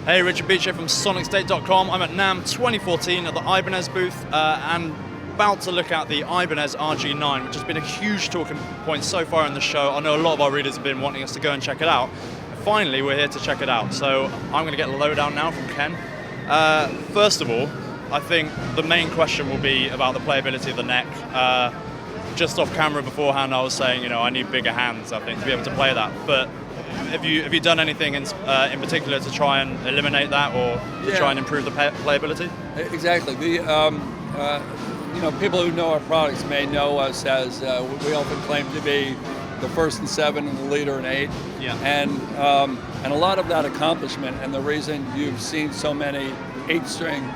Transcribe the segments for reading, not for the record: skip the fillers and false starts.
Hey, Richard Beach here from SonicState.com. I'm at NAMM 2014 at the Ibanez booth and about to look at the Ibanez RG9, which has been a huge talking point so far in the show. I know a lot of our readers have been wanting us to go and check it out. Finally, we're here to check it out. So I'm going to get the lowdown now from Ken. First of all, I think the main question will be about the playability of the neck. Just off camera beforehand, I was saying, I need bigger hands, I think, to be able to play that. But have you done anything in particular to try and eliminate that, or to try and improve the playability? Exactly. People who know our products may know us as we often claim to be the first in 7 and the leader in 8. Yeah. And a lot of that accomplishment, and the reason you've seen so many 8-string,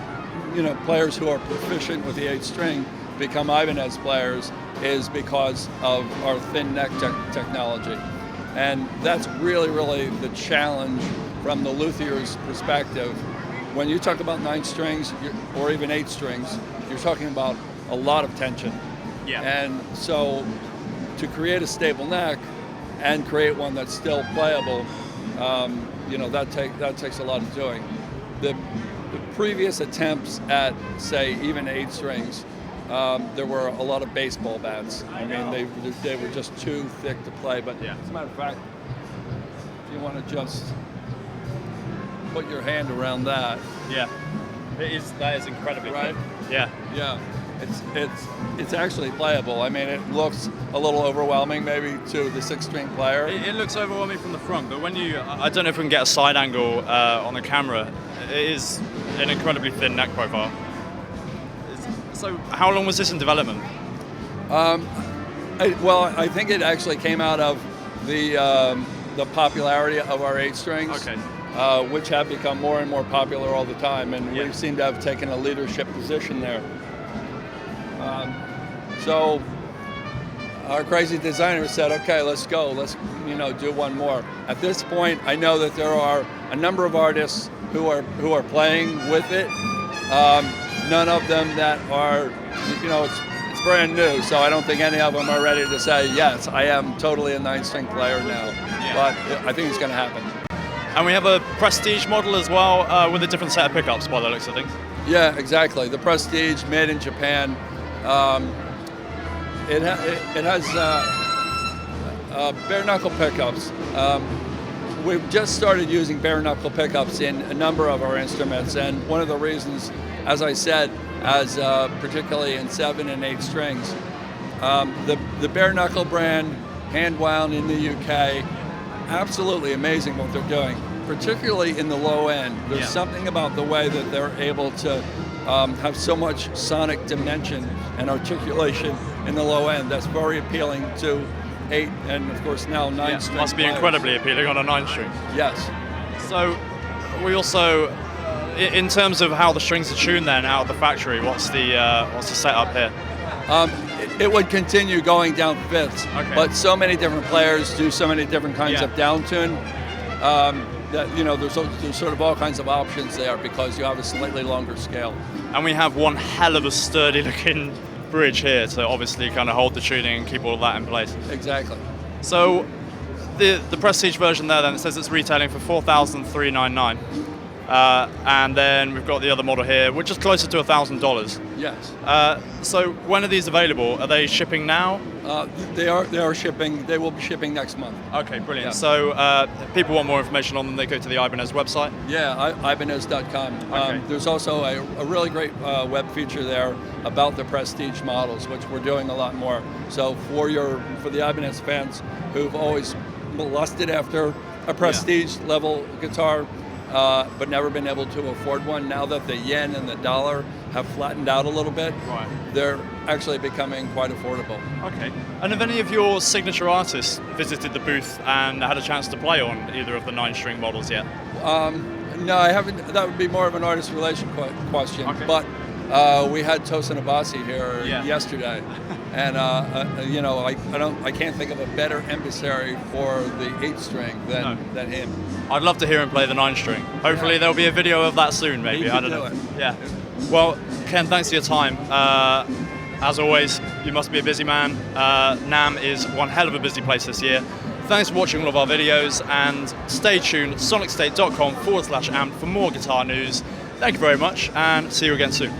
players who are proficient with the 8-string become Ibanez players, is because of our thin neck technology. And that's really, really the challenge from the luthier's perspective. When you talk about 9 strings or even 8 strings, you're talking about a lot of tension. Yeah. And so to create a stable neck and create one that's still playable, that takes a lot of doing. The previous attempts at, say, even 8 strings, there were a lot of baseball bats. I mean, they were just too thick to play. But as a matter of fact, if you want to just put your hand around that. Yeah, that is incredibly right. thick. Yeah. Yeah, it's actually playable. I mean, it looks a little overwhelming maybe to the 6-string player. It looks overwhelming from the front, but when I don't know if we can get a side angle on the camera, it is an incredibly thin neck profile. So how long was this in development? I think it actually came out of the popularity of our 8 strings, which have become more and more popular all the time, and we seem to have taken a leadership position there. So our crazy designer said, okay, let's go, let's do one more. At this point, I know that there are a number of artists who are playing with it. None of them that are, it's brand new, so I don't think any of them are ready to say, yes, I am totally a 9-string player now. Yeah. But I think it's going to happen. And we have a Prestige model as well, with a different set of pickups by the looks of things. Yeah, exactly. The Prestige, made in Japan. It has bare knuckle pickups. We've just started using bare knuckle pickups in a number of our instruments, and one of the reasons, as I said, particularly in 7 and 8 strings, the bare knuckle brand, hand wound in the UK, absolutely amazing what they're doing, particularly in the low end. There's something about the way that they're able to have so much sonic dimension and articulation in the low end that's very appealing to 8 and of course now 9 string. Must be incredibly appealing on a 9-string. Yes. So we also, in terms of how the strings are tuned then out of the factory, what's the setup here? It would continue going down fifths, but so many different players do so many different kinds of down tune that there's sort of all kinds of options there because you have a slightly longer scale. And we have one hell of a sturdy looking bridge here to obviously kind of hold the tuning and keep all of that in place. Exactly. So the Prestige version there, then, it says it's retailing for $4,399. And then we've got the other model here, which is closer to $1,000. Yes. So when are these available? Are they shipping now? They are shipping. They will be shipping next month. Okay, brilliant. Yeah. So if people want more information on them, they go to the Ibanez website? Yeah, Ibanez.com. Okay. There's also a really great web feature there about the Prestige models, which we're doing a lot more. So for the Ibanez fans who've always lusted after a Prestige level guitar, but never been able to afford one, now that the yen and the dollar have flattened out a little bit, they're actually becoming quite affordable. Okay. And have any of your signature artists visited the booth and had a chance to play on either of the 9-string models yet? No, I haven't. That would be more of an artist relation question. Okay. But we had Tosin Abasi here yesterday, and I can't think of a better emissary for the 8-string than him. I'd love to hear him play the 9-string. Hopefully there'll be a video of that soon, maybe. I don't know. Yeah. Well, Ken, thanks for your time. As always, you must be a busy man. NAMM is one hell of a busy place this year. Thanks for watching all of our videos, and stay tuned at sonicstate.com/amp for more guitar news. Thank you very much, and see you again soon.